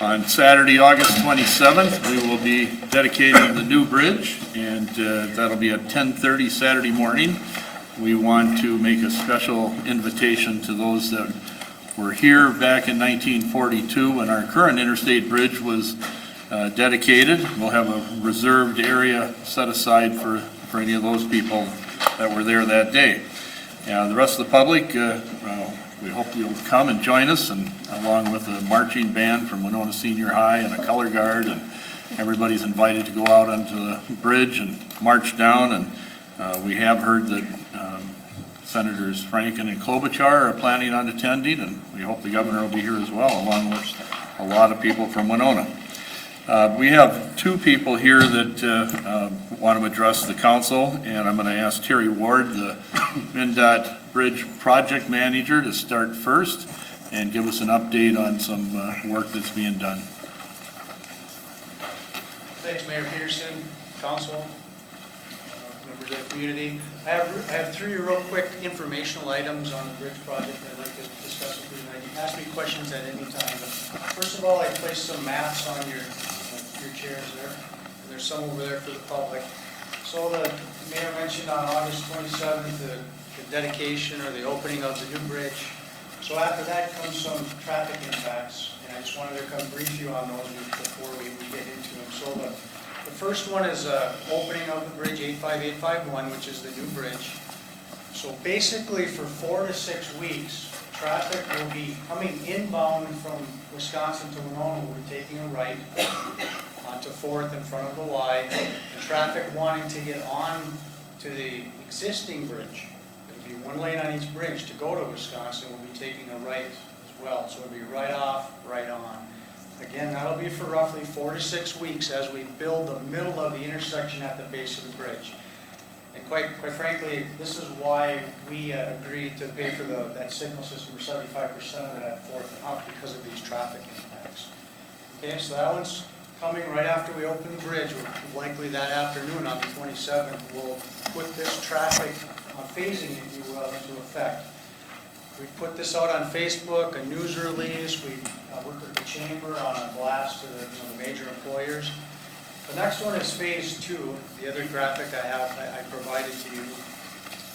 On Saturday, August 27th, we will be dedicating the new bridge, and that'll be at 10:30 Saturday morning. We want to make a special invitation to those that were here back in 1942 when our current interstate bridge was dedicated. We'll have a reserved area set aside for any of those people that were there that day. The rest of the public, we hope you'll come and join us, and along with a marching band from Winona Senior High and a color guard, and everybody's invited to go out onto the bridge and march down. And we have heard that Senators Franken and Klobuchar are planning on attending, and we hope the governor will be here as well, along with a lot of people from Winona. We have two people here that want to address the council, and I'm going to ask Terry Ward, the MnDOT Bridge Project Manager, to start first and give us an update on some work that's being done. Thanks, Mayor Peterson, council, members of the community. I have three real quick informational items on the bridge project I'd like to discuss with you tonight. You can ask me questions at any time, but first of all, I placed some maps on your chairs there, and there's some over there for the public. So the mayor mentioned on August 27th the dedication or the opening of the new bridge. So after that comes some traffic impacts, and I just wanted to come brief you on those before we get into them. So the first one is opening of the bridge 85851, which is the new bridge. So basically for 4 to 6 weeks, traffic will be coming inbound from Wisconsin to Winona. We'll be taking a right onto 4th in front of the Y. The traffic wanting to get on to the existing bridge, it'll be one lane on each bridge to go to Wisconsin, will be taking a right as well. So it'll be right off, right on. Again, that'll be for roughly 4 to 6 weeks as we build the middle of the intersection at the base of the bridge. And quite frankly, this is why we agreed to pay for that signal system for 75% of it at 4th and up, because of these traffic impacts. Okay, so that one's coming right after we open the bridge. Likely that afternoon on the 27th, we'll put this traffic phasing, if you will, into effect. We put this out on Facebook, a news release. We worked with the chamber on a blast to the major employers. The next one is phase 2, the other graphic I provided to you.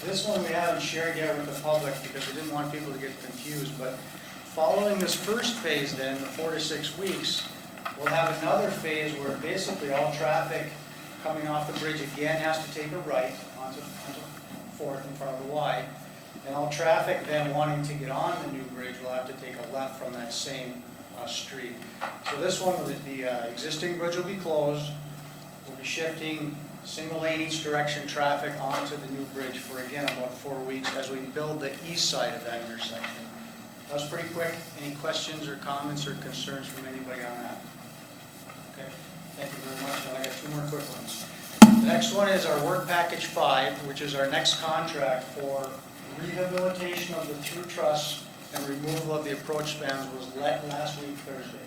This one we haven't shared yet with the public because we didn't want people to get confused, but following this first phase then, the 4 to 6 weeks, we'll have another phase where basically all traffic coming off the bridge again has to take a right onto 4th in front of the Y, and all traffic then wanting to get on the new bridge will have to take a left from that same street. So this one, the existing bridge will be closed. We'll be shifting single lane each direction traffic onto the new bridge for again about 4 weeks as we build the east side of that intersection. That was pretty quick. Any questions or comments or concerns from anybody on that? Okay, thank you very much. And I got 2 more quick ones. The next one is our work package 5, which is our next contract for rehabilitation of the through truss and removal of the approach spans was let last week Thursday.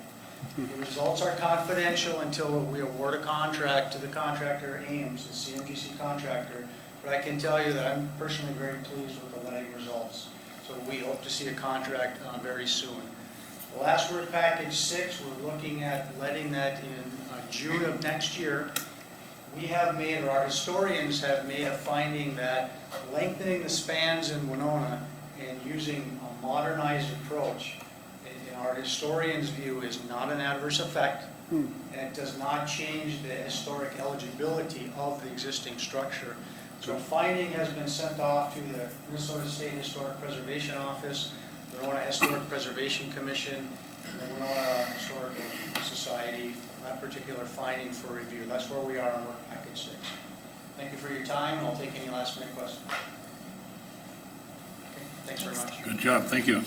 The results are confidential until we award a contract to the contractor Ames, the CMGC contractor, but I can tell you that I'm personally very pleased with the letting results. So we hope to see a contract very soon. The last work package 6, we're looking at letting that in June of next year. We have made, or our historians have made a finding that lengthening the spans in Winona and using a modernized approach, in our historians' view, is not an adverse effect, and it does not change the historic eligibility of the existing structure. So a finding has been sent off to the Minnesota State Historic Preservation Office, the Winona Historic Preservation Commission, and the Winona Historical Society, that particular finding for review. That's where we are on work package 6. Thank you for your time, and I'll take any last minute questions. Okay, thanks very much. Good job, thank you.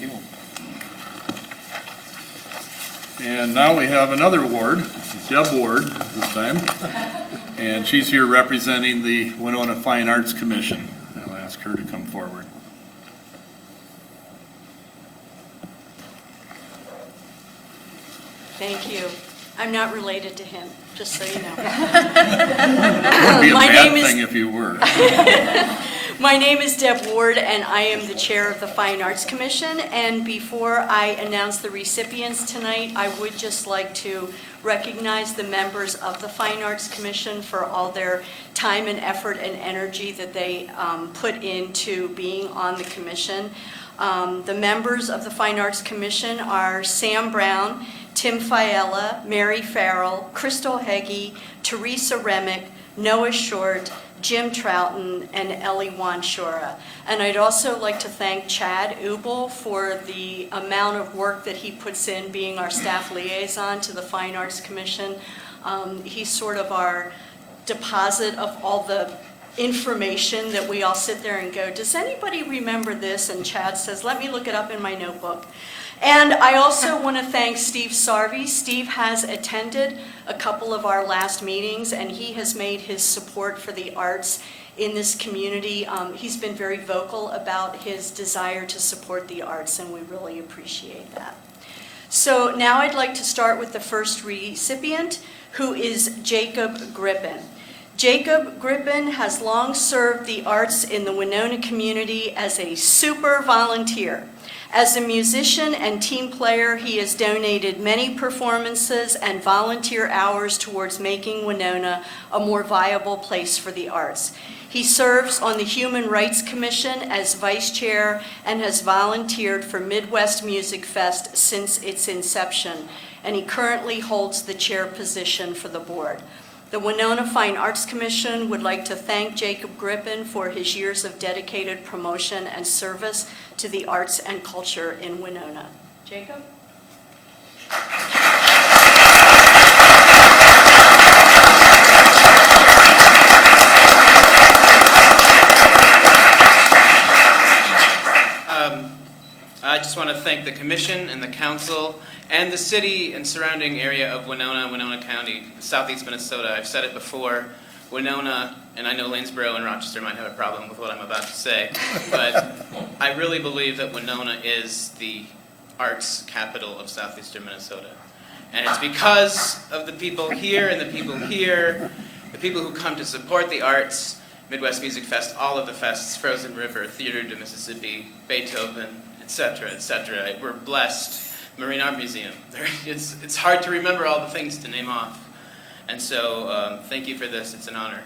And now we have another ward, Deb Ward this time, and she's here representing the Winona Fine Arts Commission. I'll ask her to come forward. Thank you. I'm not related to him, just so you know. It would be a bad thing if you were. My name is Deb Ward, and I am the chair of the Fine Arts Commission. And before I announce the recipients tonight, I would just like to recognize the members of the Fine Arts Commission for all their time and effort and energy that they put into being on the commission. The members of the Fine Arts Commission are Sam Brown, Tim Fiella, Mary Farrell, Crystal Heggie, Teresa Remick, Noah Short, Jim Troughton, and Ellie Wanshura. And I'd also like to thank Chad Ubel for the amount of work that he puts in being our staff liaison to the Fine Arts Commission. He's sort of our deposit of all the information that we all sit there and go, does anybody remember this? And Chad says, let me look it up in my notebook. And I also want to thank Steve Sarvey. Steve has attended a couple of our last meetings, and he has made his support for the arts in this community. He's been very vocal about his desire to support the arts, and we really appreciate that. So now I'd like to start with the first recipient, who is Jacob Grippen. Jacob Grippen has long served the arts in the Winona community as a super volunteer. As a musician and team player, he has donated many performances and volunteer hours towards making Winona a more viable place for the arts. He serves on the Human Rights Commission as vice chair and has volunteered for Midwest Music Fest since its inception, and he currently holds the chair position for the board. The Winona Fine Arts Commission would like to thank Jacob Grippen for his years of dedicated promotion and service to the arts and culture in Winona. Jacob? I just want to thank the commission and the council and the city and surrounding area of Winona, Winona County, southeast Minnesota. I've said it before, Winona, and I know Lanesboro and Rochester might have a problem with what I'm about to say, but I really believe that Winona is the arts capital of southeastern Minnesota. And it's because of the people here and the people here, the people who come to support the arts, Midwest Music Fest, all of the fests, Frozen River, Theater to Mississippi, Beethoven, etc., etc. We're blessed. Marine Art Museum. It's hard to remember all the things to name off. And so thank you for this. It's an honor.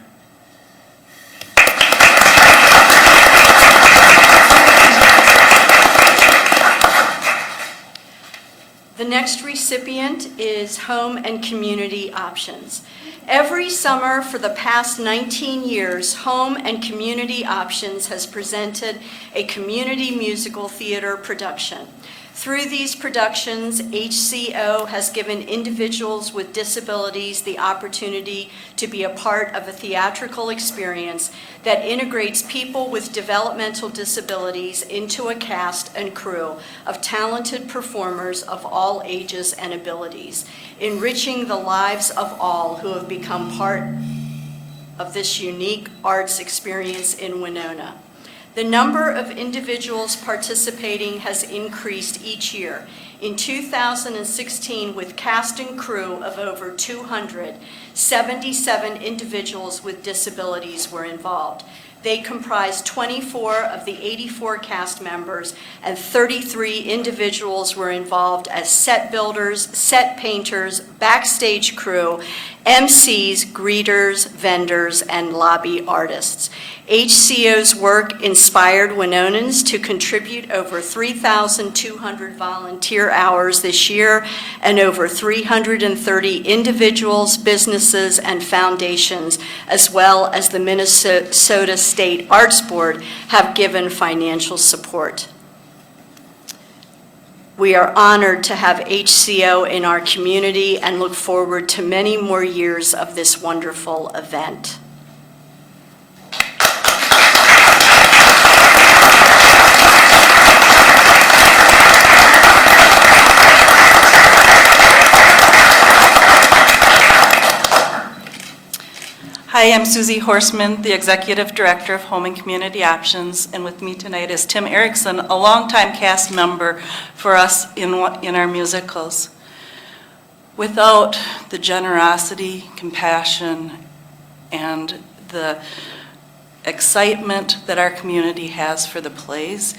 The next recipient is Home and Community Options. Every summer for the past 19 years, Home and Community Options has presented a community musical theater production. Through these productions, HCO has given individuals with disabilities the opportunity to be a part of a theatrical experience that integrates people with developmental disabilities into a cast and crew of talented performers of all ages and abilities, enriching the lives of all who have become part of this unique arts experience in Winona. The number of individuals participating has increased each year. In 2016, with cast and crew of over 200, 77 individuals with disabilities were involved. They comprised 24 of the 84 cast members, and 33 individuals were involved as set builders, set painters, backstage crew, MCs, greeters, vendors, and lobby artists. HCO's work inspired Winonans to contribute over 3,200 volunteer hours this year, and over 330 individuals, businesses, and foundations, as well as the Minnesota State Arts Board, have given financial support. We are honored to have HCO in our community and look forward to many more years of this wonderful event. Hi, I'm Susie Horseman, the Executive Director of Home and Community Options, and with me tonight is Tim Erickson, a longtime cast member for us in our musicals. Without the generosity, compassion, and the excitement that our community has for the plays,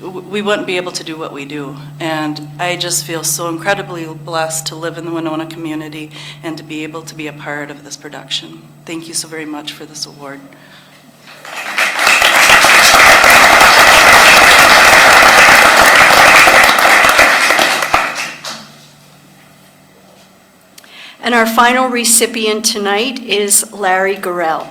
we wouldn't be able to do what we do. And I just feel so incredibly blessed to live in the Winona community and to be able to be a part of this production. Thank you so very much for this award. And our final recipient tonight is Larry Gorell.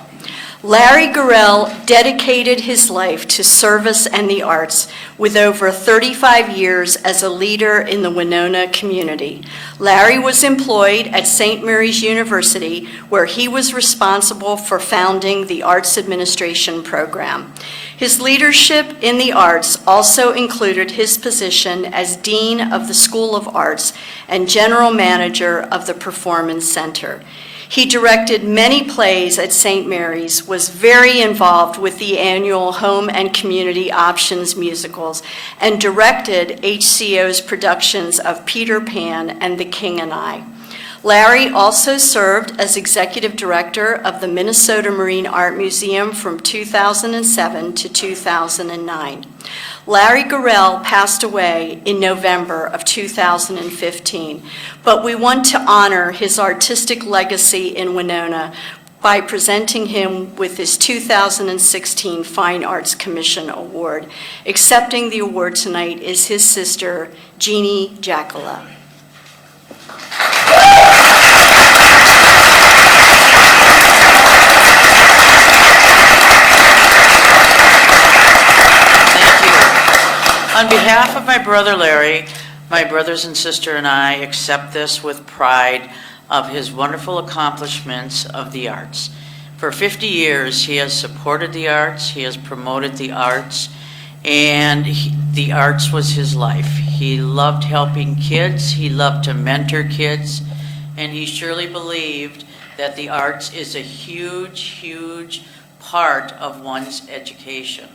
Larry Gorell dedicated his life to service and the arts with over 35 years as a leader in the Winona community. Larry was employed at St. Mary's University, where he was responsible for founding the Arts Administration program. His leadership in the arts also included his position as Dean of the School of Arts and General Manager of the Performance Center. He directed many plays at St. Mary's, was very involved with the annual Home and Community Options musicals, and directed HCO's productions of Peter Pan and The King and I. Larry also served as executive director of the Minnesota Marine Art Museum from 2007 to 2009. Larry Gorell passed away in November of 2015, but we want to honor his artistic legacy in Winona by presenting him with his 2016 Fine Arts Commission Award. Accepting the award tonight is his sister, Jeannie Jacala. On behalf of my brother Larry, my brothers and sister and I accept this with pride of his wonderful accomplishments of the arts. For 50 years, he has supported the arts, he has promoted the arts, and the arts was his life. He loved helping kids, he loved to mentor kids, and he surely believed that the arts is a huge, huge part of one's education.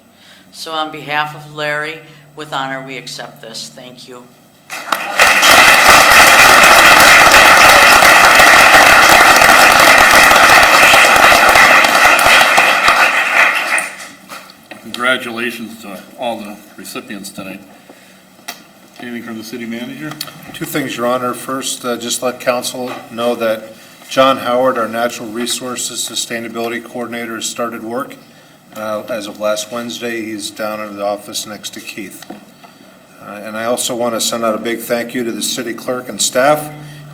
So on behalf of Larry, with honor, we accept this. Thank you. Congratulations to all the recipients tonight. Anything from the city manager? Two things, Your Honor. First, just let council know that John Howard, our Natural Resources Sustainability Coordinator, has started work. As of last Wednesday, he's down in the office next to Keith. And I also want to send out a big thank you to the city clerk and staff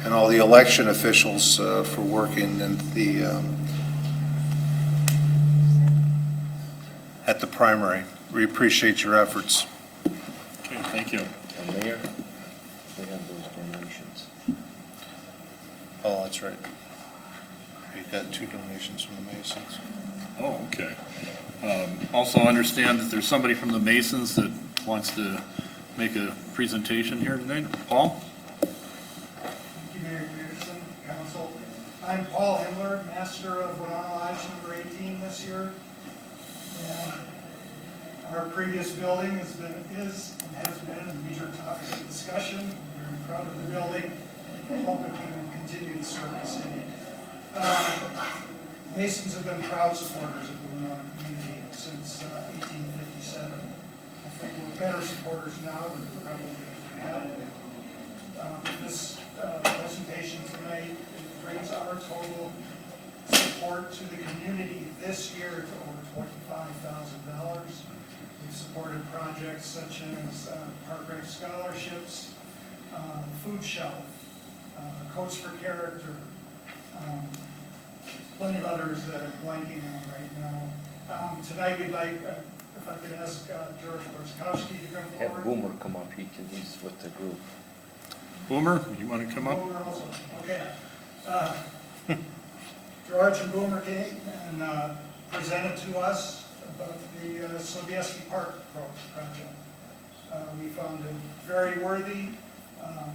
and all the election officials for working in at the primary. We appreciate your efforts. Okay, thank you. And Mayor, they have those donations. Oh, that's right. We got 2 donations from the Masons. Oh, okay. Also understand that there's somebody from the Masons that wants to make a presentation here tonight. Paul? Thank you, Mayor Peterson, Council. I'm Paul Himmler, Master of Winona Lodge number 18 this year. And our previous building is and has been a major topic of discussion. We're very proud of the building and hope it can continue to serve the city. Masons have been proud supporters of the Winona community since 1857. I think we're better supporters now than we probably have been. This presentation tonight brings our total support to the community this year to over $25,000. We've supported projects such as park rec scholarships, food shelf, Coats for Character, plenty of others that are blanking on right now. Tonight we'd like, if I could ask George Borskowski to come Have forward. Boomer come up, he's with the group. Boomer, you want to come up? Boomer also, okay. George and Boomer came and presented to us about the Sobieski Park project. We found it very worthy, and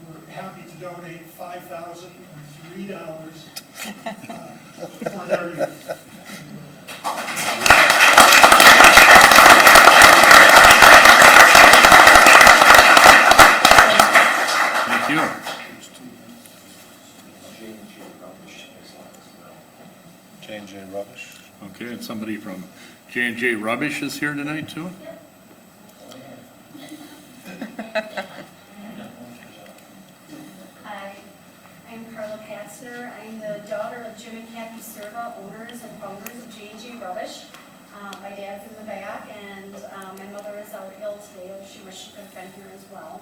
we're happy to donate $5,003 for their use. Thank you. J&J Rubbish. Okay, and somebody from J&J Rubbish is here tonight, too? Hi, I'm Carla Katzner. I'm the daughter of Jim and Kathy Serva, owners and founders of J&J Rubbish. My dad's in the back, and my mother is out ill today. She wished she could have been here as well.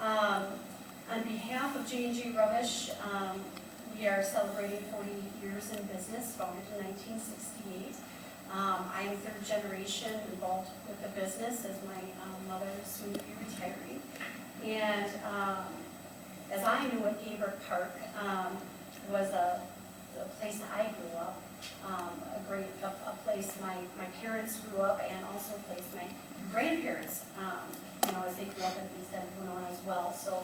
On behalf of J&J Rubbish, we are celebrating 40 years in business, founded in 1968. I am third generation involved with the business as my mother is soon to be retiring. And as I knew it, Gaber Park was a place I grew up, a place my parents grew up, and also a place my grandparents, as they grew up in East End of Winona as well. So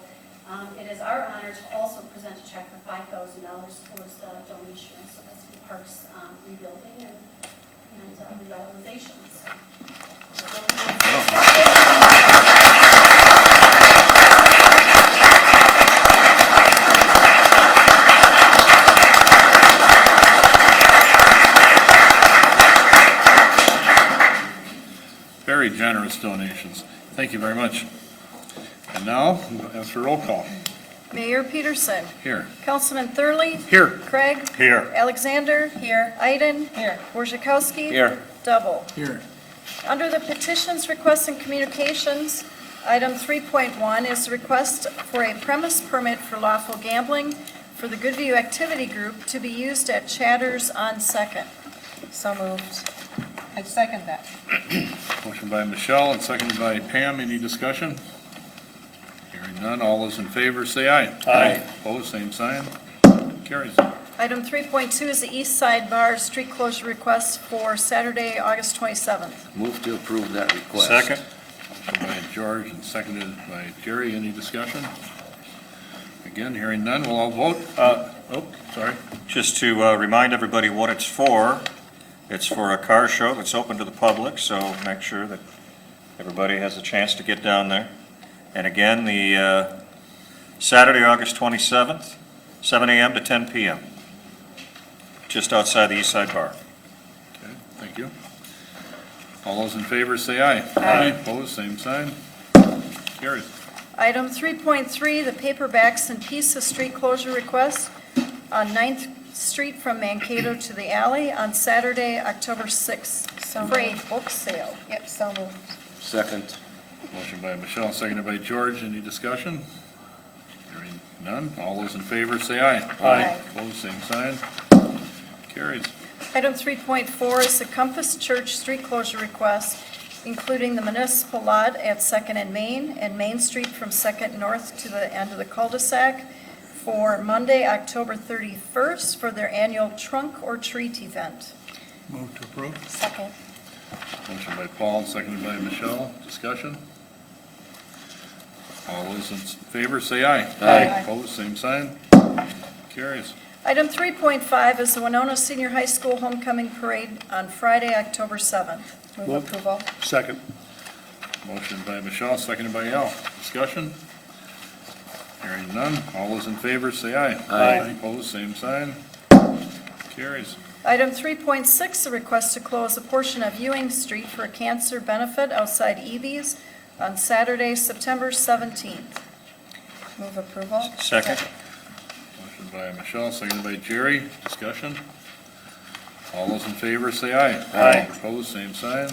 it is our honor to also present a check for $5,000 towards the donation of the park's rebuilding and revitalization. Very generous donations. Thank you very much. And now, as for roll call. Mayor Peterson. Here. Councilman Thurley. Here. Craig. Here. Alexander. Here. Iden. Here. Worzakowski. Here. Double. Here. Under the petitions, requests, and communications, item 3.1 is a request for a premise permit for lawful gambling for the Goodview Activity Group to be used at Chatters on Second. So moved. I second that. Motion by Michelle and seconded by Pam. Any discussion? Hearing none. All those in favor say aye. Aye. Opposed, same sign. Carries. Item 3.2 is the East Side Bar street closure request for Saturday, August 27th. Move to approve that request. Second. Motion by George and seconded by Jerry. Any discussion? Again, hearing none. We'll all vote. Sorry. Just to remind everybody what it's for. It's for a car show that's open to the public, so make sure that everybody has a chance to get down there. And again, the Saturday, August 27th, 7 a.m. to 10 p.m., just outside the East Side Bar. Okay, thank you. All those in favor say aye. Aye. Opposed, same sign. Carries. Item 3.3, the Paperbacks and Pieces street closure request on 9th Street from Mankato to the alley on Saturday, October 6th. So For a moved. book sale. Yep, so moved. Second. Motion by Michelle, seconded by George. Any discussion? Hearing none. All those in favor say aye. Aye. Opposed, same sign. Carries. Item 3.4 is the Compass Church street closure request, including the municipal lot at 2nd and Main Street from 2nd North to the end of the cul-de-sac for Monday, October 31st for their annual Trunk or Treat event. Move to approve. Second. Motion by Paul, seconded by Michelle. Discussion? All those in favor say aye. Aye. Opposed, same sign. Carries. Item 3.5 is the Winona Senior High School Homecoming Parade on Friday, October 7th. Move approval. Second. Motion by Michelle, seconded by Al. Discussion? Hearing none. All those in favor say aye. Aye. Opposed, same sign. Carries. Item 3.6, a request to close a portion of Ewing Street for a cancer benefit outside Evie's on Saturday, September 17th. Move approval. Second. Motion by Michelle, seconded by Jerry. Discussion? All those in favor say aye. Aye. Opposed, same sign.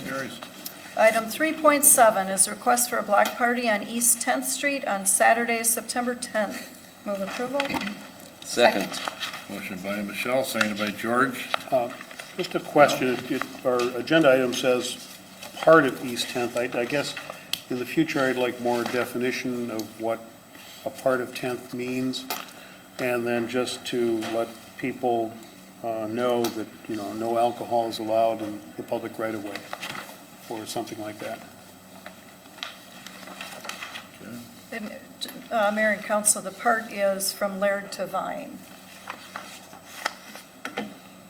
Carries. Item 3.7 is a request for a block party on East 10th Street on Saturday, September 10th. Move approval. Second. Motion by Michelle, seconded by George. Just a question, our agenda item says part of East 10th. I guess in the future, I'd like more definition of what a part of 10th means, and then just to let people know that, no alcohol is allowed in the public right-of-way, or something like that. Mayor and Council, the part is from Laird to Vine.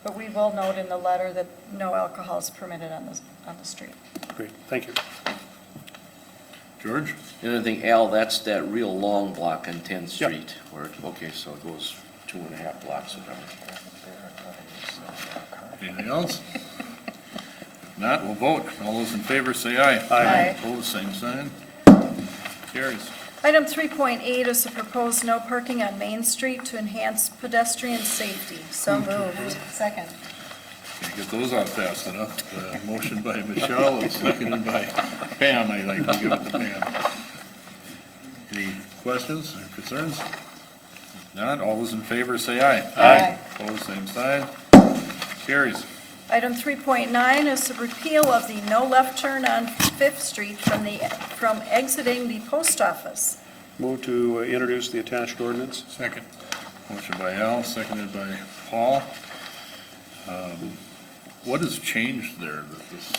But we will note in the letter that no alcohol is permitted on the street. Great, thank you. George? The other thing, Al, that's that real long block on 10th Yep. Street. Okay, so it goes 2.5 blocks or whatever. Anything else? If not, we'll vote. All those in favor say aye. Aye. Opposed, same sign. Carries. Item 3.8 is to propose no parking on Main Street to enhance pedestrian safety. So moved. Second. Can't get those out fast enough. Motion by Michelle and seconded by Pam. I like to give it to Pam. Any questions or concerns? If not, all those in favor say aye. Aye. Opposed, same sign. Carries. Item 3.9 is the repeal of the no left turn on Fifth Street from exiting the post office. Move to introduce the attached ordinance. Second. Motion by Al, seconded by Paul. What has changed there that this?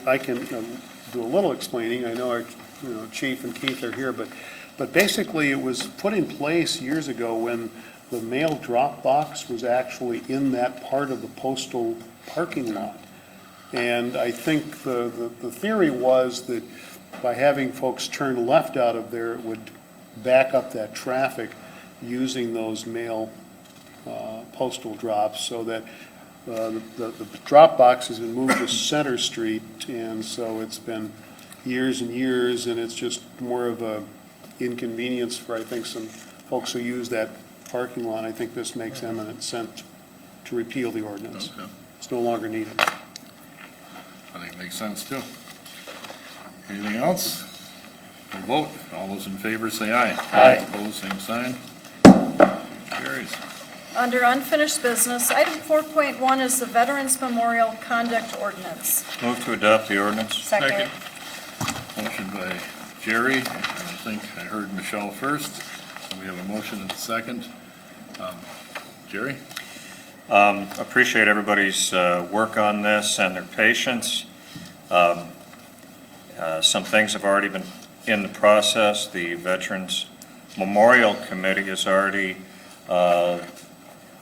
I can do a little explaining. I know our Chief and Keith are here, but basically it was put in place years ago when the mail drop box was actually in that part of the postal parking lot. And I think the theory was that by having folks turn left out of there, it would back up that traffic using those mail postal drops, so that the drop box has been moved to Center Street, and so it's been years and years, and it's just more of a inconvenience for, I think, some folks who use that parking lot. I think this makes eminent sense to repeal the ordinance. Okay. It's no longer needed. I think it makes sense too. Anything else? We'll vote. All those in favor say aye. Aye. Opposed, same sign. Carries. Under unfinished business, item 4.1 is the Veterans Memorial Conduct Ordinance. Move to adopt the ordinance. Second. Motion by Jerry, and I think I heard Michelle first. So we have a motion and a second. Jerry? Appreciate everybody's work on this and their patience. Some things have already been in the process. The Veterans Memorial Committee is already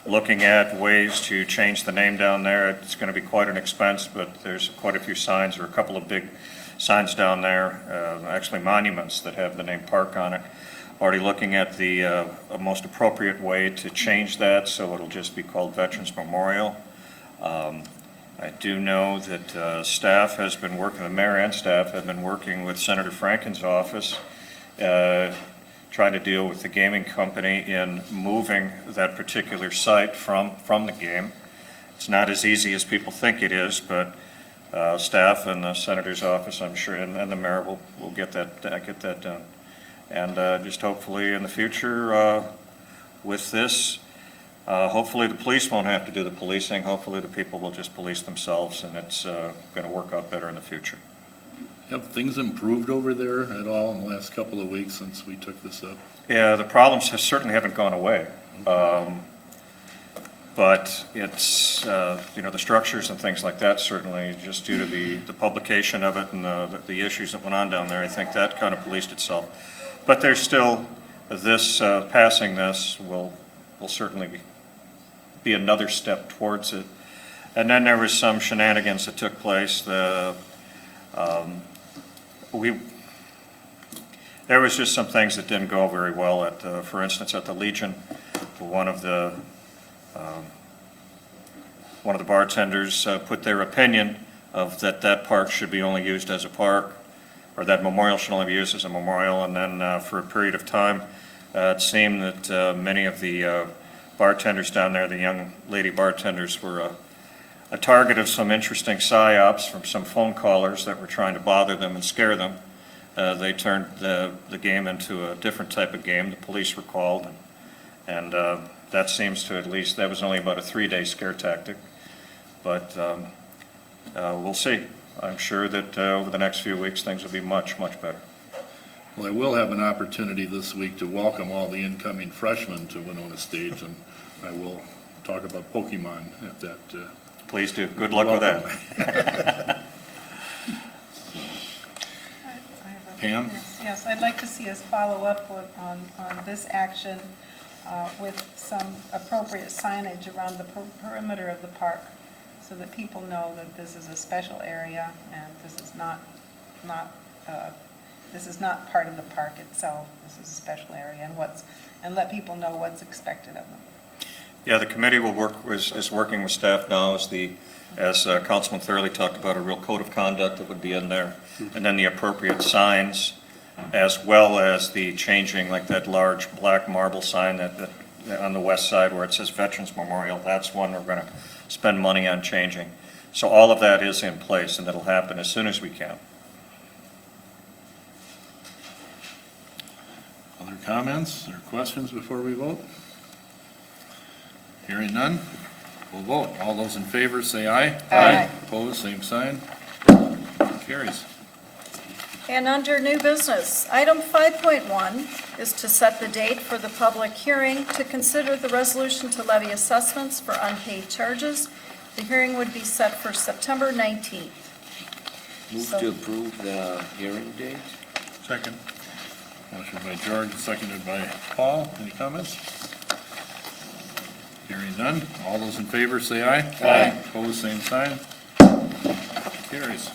looking at ways to change the name down there. It's going to be quite an expense, but there's quite a few signs, or a couple of big signs down there, actually monuments that have the name Park on it. Already looking at the most appropriate way to change that, so it'll just be called Veterans Memorial. I do know that staff has been working, the mayor and staff have been working with Senator Franken's office, trying to deal with the gaming company in moving that particular site from the game. It's not as easy as people think it is, but staff and the senator's office, I'm sure, and the mayor will get that done. And just hopefully in the future with this, hopefully the police won't have to do the policing. Hopefully the people will just police themselves, and it's going to work out better in the future. Have things improved over there at all in the last couple of weeks since we took this up? Yeah, the problems certainly haven't gone away. But it's, the structures and things like that, certainly just due to the publication of it and the issues that went on down there, I think that kind of policed itself. But there's still, passing this will certainly be another step towards it. And then there was some shenanigans that took place. There was just some things that didn't go very well at, for instance, at the Legion. One of the bartenders put their opinion of that park should be only used as a park, or that memorial should only be used as a memorial, and then for a period of time, it seemed that many of the bartenders down there, the young lady bartenders, were a target of some interesting psyops from some phone callers that were trying to bother them and scare them. They turned the game into a different type of game. The police were called, and that seems to, at least, that was only about a 3-day scare tactic. But we'll see. I'm sure that over the next few weeks, things will be much, much better. Well, I will have an opportunity this week to welcome all the incoming freshmen to Winona Stage, and I will talk about Pokemon at that. Please do. Good luck with that. Pam? Yes, I'd like to see us follow up on this action with some appropriate signage around the perimeter of the park, so that people know that this is a special area and this is not part of the park itself. This is a special area, and let people know what's expected of them. Yeah, the committee will work, is working with staff now as Councilman Thurley talked about, a real code of conduct that would be in there, and then the appropriate signs, as well as the changing, like that large black marble sign that on the west side where it says Veterans Memorial, that's one we're going to spend money on changing. So all of that is in place, and it'll happen as soon as we can. Other comments or questions before we vote? Hearing none, we'll vote. All those in favor say aye. Aye. Opposed, same sign. Carries. And under new business, item 5.1 is to set the date for the public hearing to consider the resolution to levy assessments for unpaid charges. The hearing would be set for September 19th. Move to approve the hearing date? Second. Motion by George, seconded by Paul. Any comments? Hearing none. All those in favor say aye. Aye. Opposed, same sign. Carries.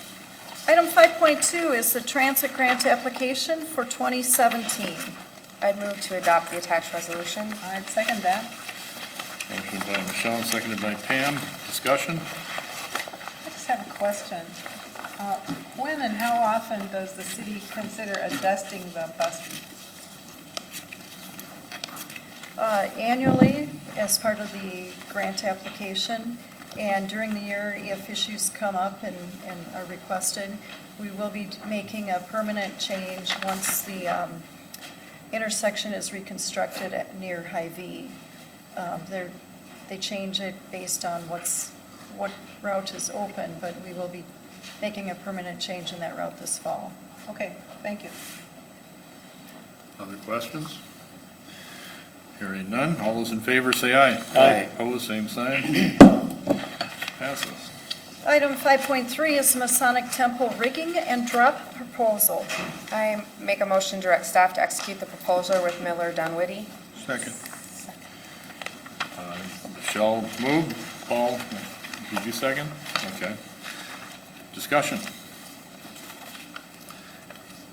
Item 5.2 is the transit grant application for 2017. I'd move to adopt the attached resolution. I'd second that. Motion by Michelle, seconded by Pam. Discussion? I just have a question. When and how often does the city consider adjusting the bus fee? Annually, as part of the grant application, and during the year, if issues come up and are requested, we will be making a permanent change once the intersection is reconstructed at near Hy-Vee. They change it based on what route is open, but we will be making a permanent change in that route this fall. Okay, thank you. Other questions? Hearing none. All those in favor say aye. Aye. Opposed, same sign. Passes. Item 5.3 is Masonic Temple rigging and drop proposal. I make a motion to direct staff to execute the proposal with Miller Dunwoody. Second. Michelle moved. Paul, did you second? Okay. Discussion.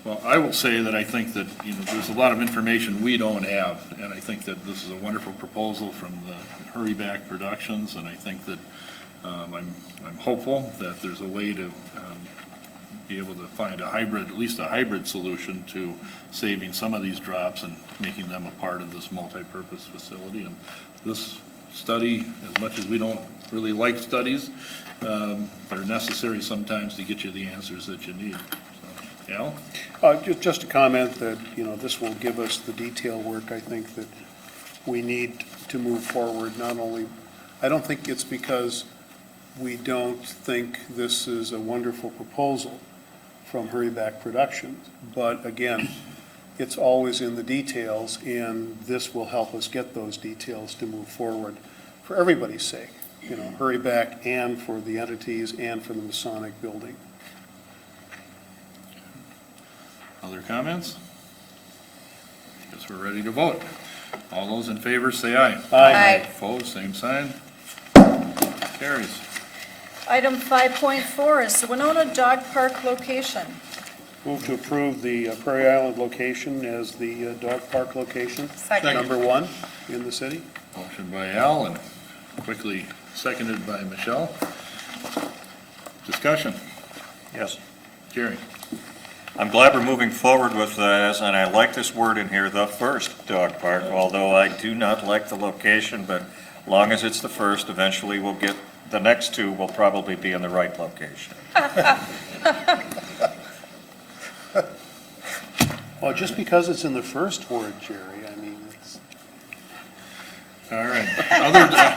Well, I will say that I think that, there's a lot of information we don't have, and I think that this is a wonderful proposal from the Hurryback Productions, and I think that I'm hopeful that there's a way to be able to find at least a hybrid solution to saving some of these drops and making them a part of this multi-purpose facility. And this study, as much as we don't really like studies, they're necessary sometimes to get you the answers that you need. So, Al? Just a comment that, this will give us the detail work I think that we need to move forward. Not only, I don't think it's because we don't think this is a wonderful proposal from Hurryback Productions, but again, it's always in the details, and this will help us get those details to move forward for everybody's sake, Hurryback and for the entities and for the Masonic building. Other comments? Guess we're ready to vote. All those in favor say aye. Aye. Opposed, same sign. Carries. Item 5.4 is the Winona Dog Park location. Move to approve the Prairie Island location as the dog park location. Second. Number one in the city. Motion by Al and quickly seconded by Michelle. Discussion. Yes. Jerry? I'm glad we're moving forward with this, and I like this word in here, the first dog park, although I do not like the location, but long as it's the first, eventually we'll get, the next two will probably be in the right location. Well, just because it's in the first word, Jerry, I mean, it's... All right.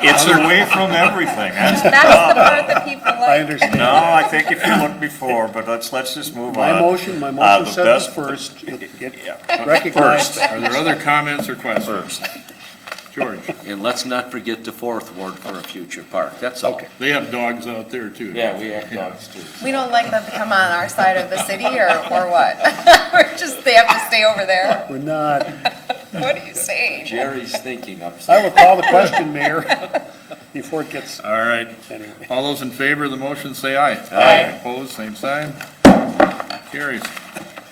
It's away from everything. That's the part that people I like. understand. No, I think if you look before, but let's just move on. My motion The said best- the first. It Yeah. recognized that. Are there other comments or questions? George? And let's not forget the fourth ward for a future park, that's all. Okay. They have dogs out there too. Yeah, we have dogs too. We don't like them to come on our side of the city or what? They have to stay over there. We're not. What are you saying? Jerry's thinking I upside. will call the question, Mayor, before it gets, All right. anyway. All those in favor of the motion say aye. Aye. Opposed, same sign. Carries.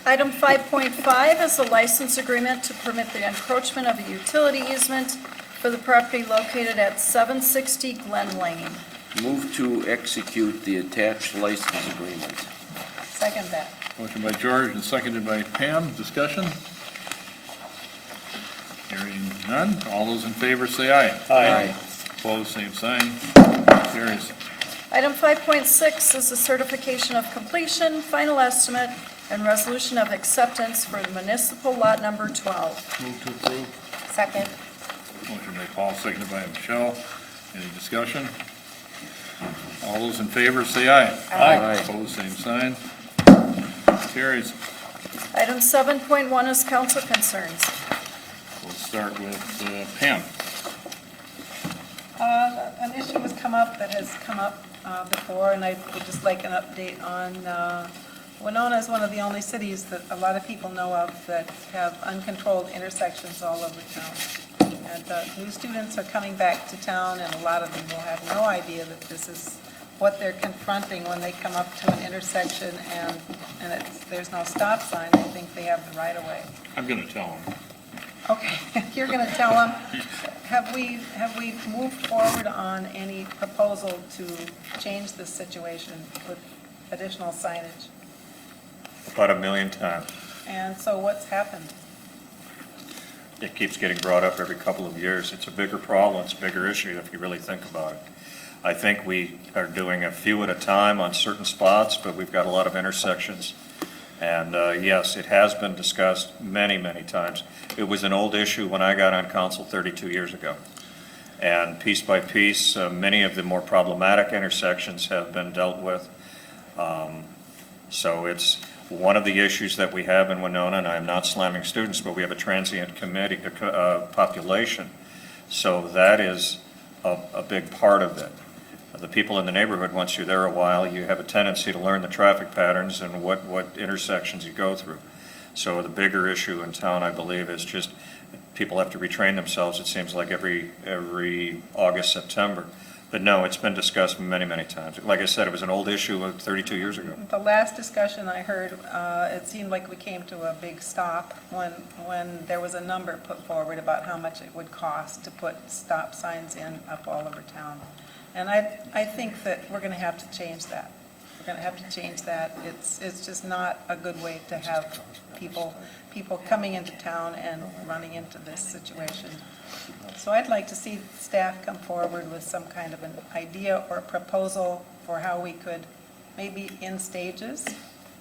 Item 5.5 is a license agreement to permit the encroachment of a utility easement for the property located at 760 Glen Lane. Move to execute the attached license agreement. Second that. Motion by George and seconded by Pam. Discussion? Hearing none. All those in favor say aye. Aye. Opposed, same sign. Carries. Item 5.6 is the certification of completion, final estimate, and resolution of acceptance for the municipal lot number 12. Move to approve. Second. Motion by Paul, seconded by Michelle. Any discussion? All those in favor say aye. Aye. Opposed, same sign. Carries. Item 7.1 is council concerns. We'll start with Pam. An issue has come up that has come up before, and I would just like an update on, Winona is one of the only cities that a lot of people know of that have uncontrolled intersections all over town. And new students are coming back to town, and a lot of them will have no idea that this is what they're confronting when they come up to an intersection and there's no stop sign. They think they have the right of way. I'm going to tell him. Okay, you're going to tell them. Have we moved forward on any proposal to change this situation with additional signage? About 1 million times. And so what's happened? It keeps getting brought up every couple of years. It's a bigger problem, it's a bigger issue if you really think about it. I think we are doing a few at a time on certain spots, but we've got a lot of intersections. And yes, it has been discussed many, many times. It was an old issue when I got on council 32 years ago. And piece by piece, many of the more problematic intersections have been dealt with. So it's one of the issues that we have in Winona, and I'm not slamming students, but we have a transient committee, population. So that is a big part of it. The people in the neighborhood, once you're there a while, you have a tendency to learn the traffic patterns and what intersections you go through. So the bigger issue in town, I believe, is just people have to retrain themselves, it seems like every August, September. But no, it's been discussed many, many times. Like I said, it was an old issue 32 years ago. The last discussion I heard, it seemed like we came to a big stop when there was a number put forward about how much it would cost to put stop signs in up all over town. And I think that we're going to have to change that. We're going to have to change that. It's just not a good way to have people coming into town and running into this situation. So I'd like to see staff come forward with some kind of an idea or a proposal for how we could, maybe in stages,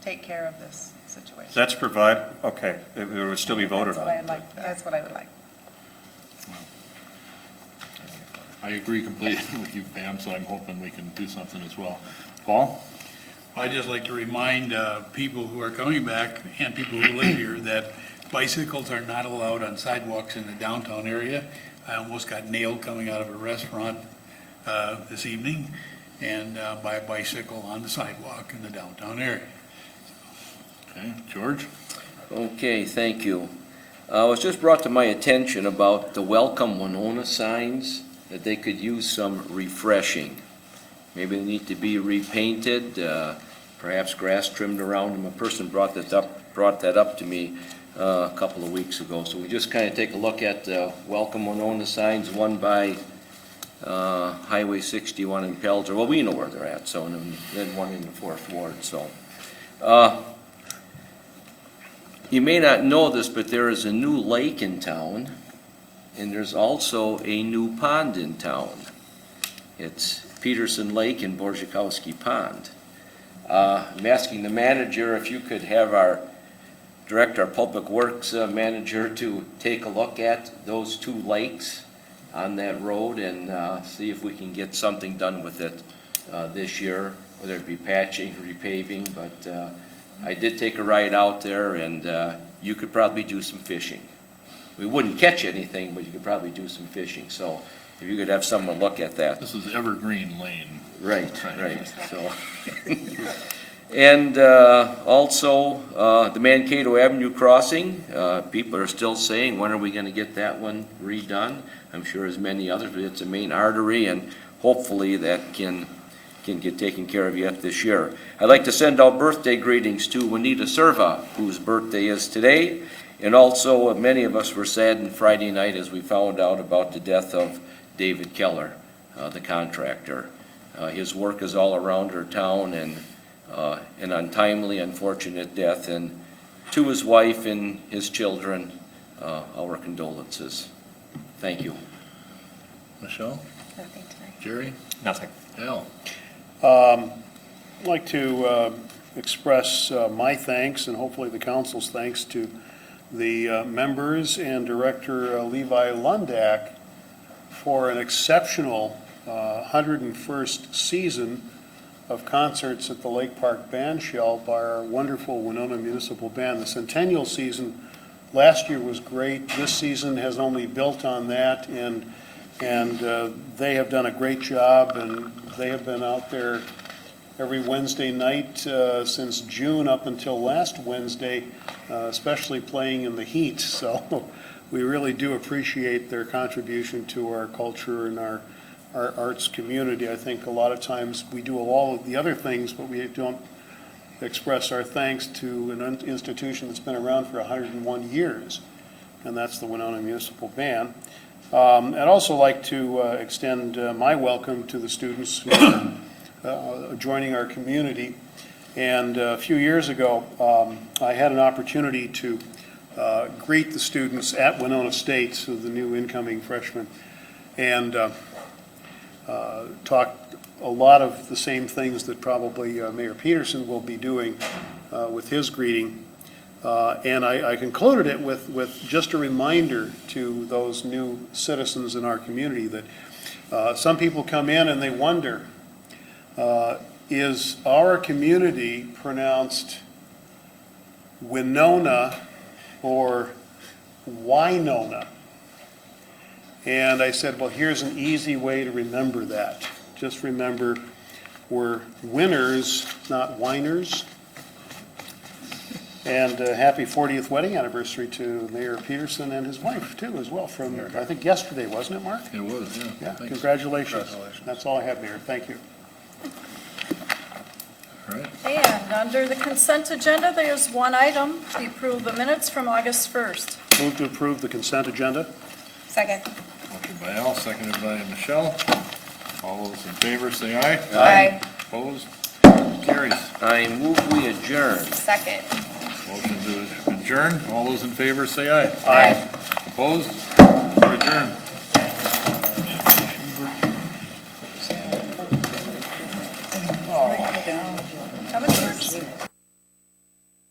take care of this situation. That's okay, it would still be voted on. That's what I would like. I agree completely with you, Pam, so I'm hoping we can do something as well. Paul? I'd just like to remind people who are coming back and people who live here that bicycles are not allowed on sidewalks in the downtown area. I almost got nailed coming out of a restaurant this evening and by a bicycle on the sidewalk in the downtown area. Okay, George? Okay, thank you. It was just brought to my attention about the Welcome Winona signs, that they could use some refreshing. Maybe they need to be repainted, perhaps grass trimmed around them. A person brought that up to me a couple of weeks ago. So we just kind of take a look at Welcome Winona signs, one by Highway 61 in Pelzer. Well, we know where they're at, so, and then one in the 4th Ward. So you may not know this, but there is a new lake in town, and there's also a new pond in town. It's Peterson Lake and Borzakowski Pond. I'm asking the manager if you could have our Public Works manager to take a look at those two lakes on that road and see if we can get something done with it this year, whether it be patching, repaving, but I did take a ride out there and you could probably do some fishing. We wouldn't catch anything, but you could probably do some fishing. So if you could have someone look at that. This is Evergreen Lane. Right. So, and also the Mankato Avenue crossing, people are still saying, when are we going to get that one redone? I'm sure as many others, but it's a main artery, and hopefully that can get taken care of yet this year. I'd like to send out birthday greetings to Juanita Serva, whose birthday is today, And also, many of us were saddened Friday night as we found out about the death of David Keller, the contractor. His work is all around our town, and an untimely, unfortunate death. And to his wife and his children, our condolences. Thank you. Michelle? Nothing tonight. Jerry? Nothing. Al? I'd like to express my thanks and hopefully the council's thanks to the members and Director Levi Lundak for an exceptional 101st season of concerts at the Lake Park Band Shell by our wonderful Winona Municipal Band. The centennial season last year was great. This season has only built on that, and they have done a great job, and they have been out there every Wednesday night since June up until last Wednesday, especially playing in the heat. So we really do appreciate their contribution to our culture and our arts community. I think a lot of times we do all of the other things, but we don't express our thanks to an institution that's been around for 101 years, and that's the Winona Municipal Band. I'd also like to extend my welcome to the students who are joining our community. And a few years ago, I had an opportunity to greet the students at Winona State, so the new incoming freshmen, and talked a lot of the same things that probably Mayor Peterson will be doing with his greeting. And I concluded it with just a reminder to those new citizens in our community that some people come in and they wonder, is our community pronounced Winona or Winona? And I said, well, here's an easy way to remember that. Just remember, we're winners, not whiners. And happy 40th wedding anniversary to Mayor Peterson and his wife, too, as well, from, I think, yesterday, wasn't it, Mark? It was, yeah. Yeah, Thanks. congratulations. That's all I have, Mayor. Thank you. All right. And under the consent agenda, there's one item, the approval of the minutes from August 1st. Move to approve the consent agenda. Second. Motion by Al, seconded by Michelle. All those in favor, say aye. Aye. Opposed? Carries. I move we adjourn. Second. Motion to adjourn. All those in favor, say aye. Aye. Opposed? We're adjourned. How much?